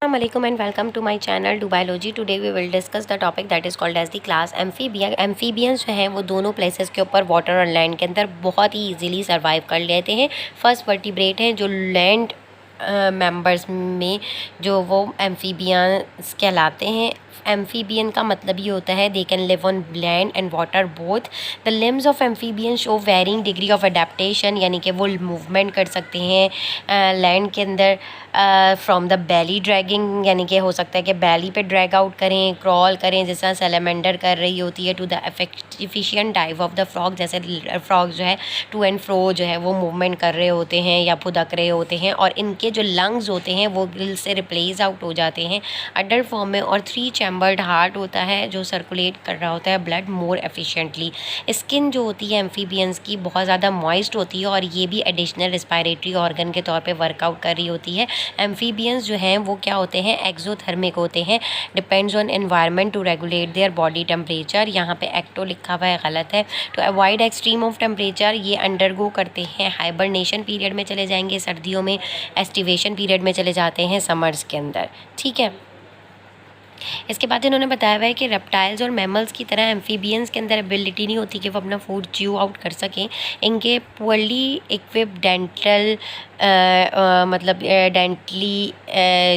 Assalamualaikum and welcome to my channel Do Biology. Today we will discuss the topic that is called as the class amphibian. Amphibians जो हैं वो दोनों places के ऊपर water और land के अंदर बहुत ही इजीली सर्वाइव कर लेते हैं। फर्स्ट वर्टिब्रेट हैं जो लैंड मेंबर्स में जो वो एम्फीबियंस कहलाते हैं। एम्फीबियन का मतलब ये होता है they can live on land and water both. The limbs of amphibian show varying degree of adaptation, यानी कि वो मूवमेंट कर सकते हैं लैंड के अंदर फ्रॉम द बैली ड्रैगिंग, यानी कि हो सकता है कि बैली पे ड्रैग आउट करें, क्रॉल करें जैसा सैलेमेंडर कर रही होती है, to the efficient dive of the frog, जैसे फ्रॉग जो है टू एंड फ्रो जो है वो मूवमेंट कर रहे होते हैं या फुदक रहे होते हैं, और इनके जो लंग्स होते हैं वो गिल से रिप्लेस आउट हो जाते हैं अडल्ट फॉर्म में। और 3 चैम्बर्ड हार्ट होता है जो सर्कुलेट कर रहा होता है ब्लड मोर एफिशिएंटली। स्किन जो होती है एम्फीबियंस की बहुत ज़्यादा मॉइस्ट होती है और ये भी एडिशनल रिस्पायरेटरी ऑर्गन के तौर पे वर्कआउट कर रही होती है। एम्फीबियंस जो हैं वो क्या होते हैं, एक्सोथर्मिक होते हैं, depends on environment to regulate their body temperature. यहाँ पे एक्टो लिखा हुआ है, गलत है। To avoid extreme of temperature ये अंडरगो करते हैं हाइबरनेशन पीरियड में चले जाएंगे सर्दियों में, एस्टिवेशन पीरियड में चले जाते हैं समर्स के अंदर। ठीक है, इसके बाद इन्होंने बताया हुआ है कि रेप्टाइल्स और मैमल्स की तरह एम्फीबियंस के अंदर एबिलिटी नहीं होती कि वो अपना फूड च्यू आउट कर सकें। इनके पुअरली इक्विप्ड डेंटल मतलब डेंटली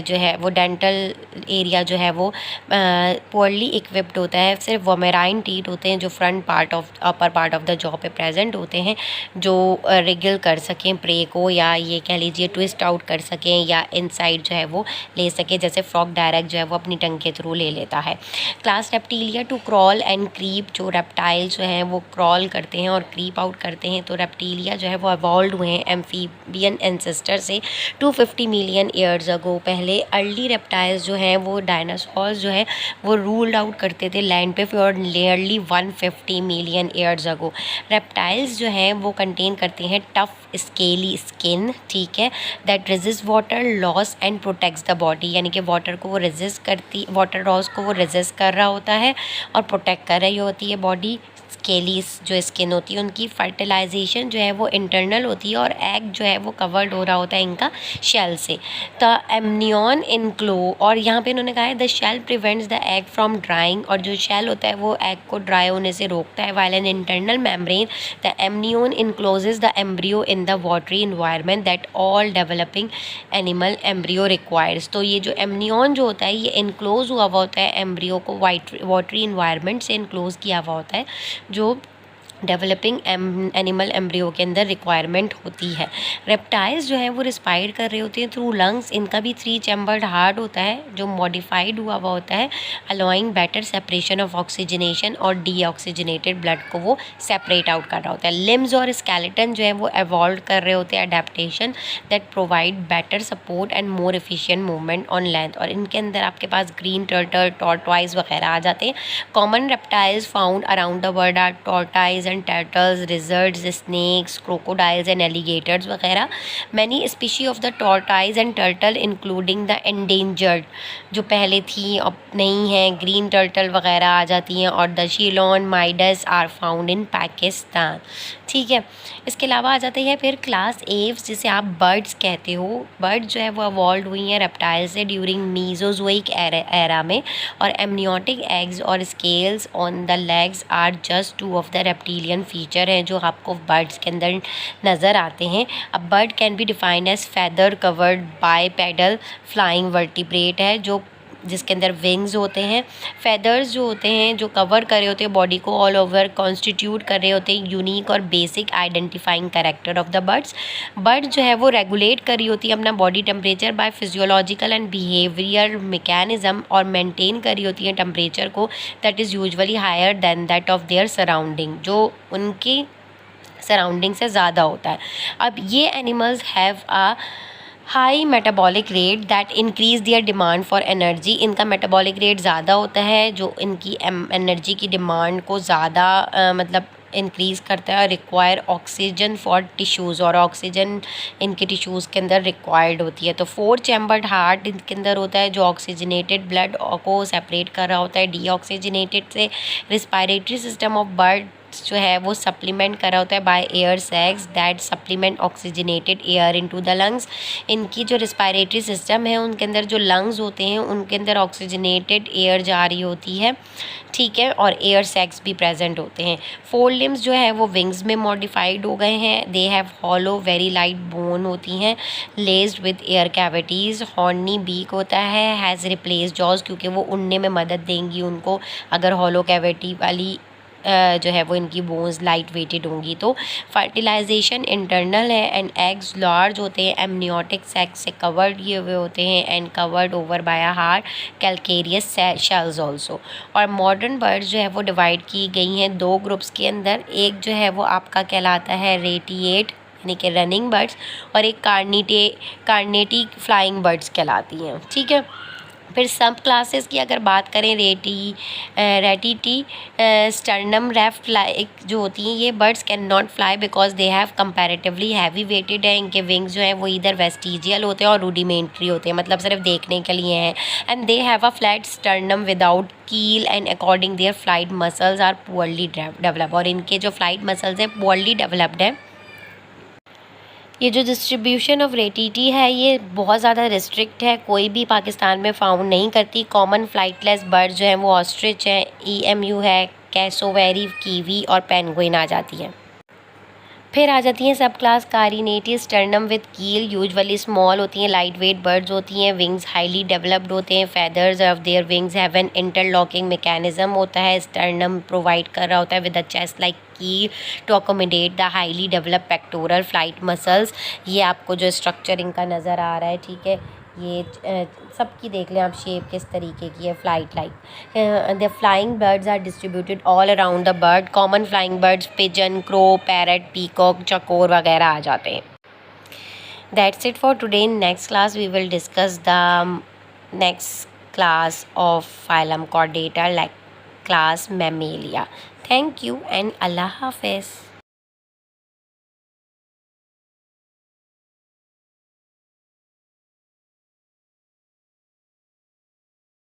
जो है वो डेंटल एरिया जो है वो पुअरली इक्विप्ड होता है। सिर्फ वोमेराइन टीथ होते हैं जो front part of upper part of the jaw पे प्रेजेंट होते हैं, जो रिगल कर सकें प्रे को, या ये कह लीजिए ट्विस्ट आउट कर सकें या इनसाइड जो है वो ले सकें, जैसे फ्रॉग डायरेक्ट जो है वो अपनी टंग के थ्रू ले लेता है। Class reptilia to crawl and creep, जो रेप्टाइल जो हैं वो क्रॉल करते हैं और क्रीप आउट करते हैं, तो रेप्टिलिया जो है वो इवॉल्व हुए हैं एम्फीबियन एंसेस्टर से 250 मिलियन ईयर्स अगो। पहले अर्ली रेप्टाइल्स जो हैं वो डायनासोर्स जो है वो रूल्ड आउट करते थे लैंड पे for nearly 150 million years ago. Reptiles जो हैं वो कंटेन करते हैं टफ स्केली स्किन, ठीक है, that resist water loss and protects the body, यानी कि वाटर को वो रेजिस्ट करती, वाटर लॉस को वो रेजिस्ट कर रहा होता है और प्रोटेक्ट कर रही होती है बॉडी। स्केली जो स्किन होती है उनकी फर्टिलाइजेशन जो है वो इंटरनल होती है और एग जो है वो कवर्ड हो रहा होता है इनका शेल से। द एमनियन इनक्लो, और यहाँ पे इन्होंने कहा है the shell prevents the egg from drying, और जो शेल होता है वो एग को ड्राई होने से रोकता है। While an internal membrane the amnion encloses the embryo in the watery environment that all developing animal embryo requires. तो ये जो एमनियन जो होता है ये इनक्लोज हुआ हुआ होता है एम्ब्रियो को वाटरी इन्वायरमेंट से इनक्लोज किया हुआ होता है, जो डेवलपिंग एनिमल एम्ब्रियो के अंदर रिक्वायरमेंट होती है। रेप्टाइल्स जो है वो रिस्पायर कर रहे होते हैं थ्रू लंग्स। इनका भी 3 चैम्बर्ड हार्ट होता है जो मॉडिफाइड हुआ हुआ होता है, allowing better separation of oxygenation और डीऑक्सीजनेटेड ब्लड को वो सेपरेट आउट कर रहा होता है। लिम्स और स्केलेटन जो है वो एवॉल्व कर रहे होते हैं adaptation that provide better support and more efficient movement on land, और इनके अंदर आपके पास ग्रीन टर्टल, टॉर्टॉइज वगैरह आ जाते हैं। Common reptiles found around the world are tortoise and turtles, lizards, snakes, crocodiles and alligators वगैरह। Many species of the tortoise and turtle including the endangered जो पहले थी अब नहीं है, ग्रीन टर्टल वगैरह आ जाती हैं, और the Ceylon mites are found in Pakistan. ठीक है, इसके अलावा आ जाते हैं फिर क्लास एव्स जिसे आप बर्ड्स कहते हो। बर्ड जो है वो अवॉल्व हुई हैं रेप्टाइल से ड्यूरिंग मीजोजोइक एरा में, और एमनियोटिक एग्स और scales on the legs are just 2 of the reptilian feature हैं जो आपको बर्ड्स के अंदर नज़र आते हैं। अब bird can be defined as feather covered bipedal flying vertebrate है जो जिसके अंदर विंग्स होते हैं। फेदर्स जो होते हैं जो कवर कर रहे होते हैं बॉडी को ऑल ओवर, कॉन्स्टिट्यूट कर रहे होते हैं यूनिक और basic identifying character of the birds. Bird जो है वो रेगुलेट कर रही होती है अपना body temperature by physiological and behaviour mechanism, और मेंटेन कर रही होती है टेम्परेचर को that is usually higher than that of their surrounding, जो उनकी सराउंडिंग से ज़्यादा होता है। अब ये animals have a high metabolic rate that increase their demand for energy. इनका मेटाबॉलिक रेट ज़्यादा होता है जो इनकी एनर्जी की डिमांड को ज़्यादा मतलब इंक्रीज़ करता है, और रिक्वायर ऑक्सीजन फॉर टिश्यूज़, और ऑक्सीजन इनके टिश्यूज़ के अंदर रिक्वायर्ड होती है। तो 4 चैम्बर्ड हार्ट इनके अंदर होता है जो ऑक्सीजनेटेड ब्लड को सेपरेट कर रहा होता है डीऑक्सीजनेटेड से। रिस्पायरेटरी सिस्टम ऑफ बर्ड जो है वो सप्लीमेंट करा होता है by air sacs that supplement oxygenated air into the lungs. इनकी जो रिस्पायरेटरी सिस्टम है उनके अंदर जो लंग्स होते हैं उनके अंदर ऑक्सीजनेटेड एयर जा रही होती है, ठीक है, और एयर सैक्स भी प्रेजेंट होते हैं। फोर लिम्स जो है वो विंग्स में मॉडिफाइड हो गए हैं। They have hollow very light bone होती हैं laced with air cavities. Horny beak होता है, हैज़ रिप्लेस जॉज, क्योंकि वो उड़ने में मदद देंगी उनको अगर हॉलो कैविटी वाली जो है वो इनकी बोन्स लाइट वेटेड होंगी तो। फर्टिलाइजेशन इंटरनल है एंड एग्स लार्ज होते हैं, एमनियोटिक सेक्स से कवर्ड किए हुए होते हैं and covered over by a hard calcareous shells also. और मॉडर्न बर्ड्स जो है वो डिवाइड की गई हैं दो ग्रुप्स के अंदर। एक जो है वो आपका कहलाता है रेटिएट यानी कि रनिंग बर्ड्स, और एक कार्नेटी फ्लाइंग बर्ड्स कहलाती हैं, ठीक है। फिर सब क्लासेस की अगर बात करें, रेटिटी स्टर्नम रेफ्ट लाइक जो होती हैं ये birds can not fly because they have comparatively heavy weighted है। इनके विंग्स जो हैं वो इधर वेस्टिजियल होते हैं और रूडिमेंट्री होते हैं, मतलब सिर्फ देखने के लिए हैं। And they have a flat sternum without keel and according their flight muscles are poorly develop, और इनके जो फ्लाइट मसल्स हैं पुअरली डेवलप्ड हैं। ये जो डिस्ट्रीब्यूशन ऑफ रेटिटी है ये बहुत ज़्यादा रिस्ट्रिक्ट है, कोई भी पाकिस्तान में फाउंड नहीं करती। कॉमन फ्लाइटलेस बर्ड जो हैं वो ऑस्ट्रिच हैं, ईएमयू है, कैसोवेरी, कीवी और पेंगुइन आ जाती हैं। फिर आ जाती हैं सब क्लास कारिनेटी स्टर्नम विद कील, यूजुअली स्मॉल होती हैं, लाइट वेट बर्ड्स होती हैं, विंग्स हाईली डेवलप्ड होते हैं, feathers of their wings have an interlocking mechanism होता है, स्टर्नम प्रोवाइड कर रहा होता है with a chest like keel to accommodate the highly develop pectoral flight muscles. ये आपको जो स्ट्रक्चर इनका नज़र आ रहा है, ठीक है, ये सबकी देख लें आप शेप किस तरीके की है, flight like. The flying birds are distributed all around the bird. Common flying birds pigeon, crow, parrot, peacock, चकोर वगैरह आ जाते हैं। That's it for today. In next class we will discuss the next class of phylum Chordata like class Mammalia. Thank you and अल्लाह हाफिज़।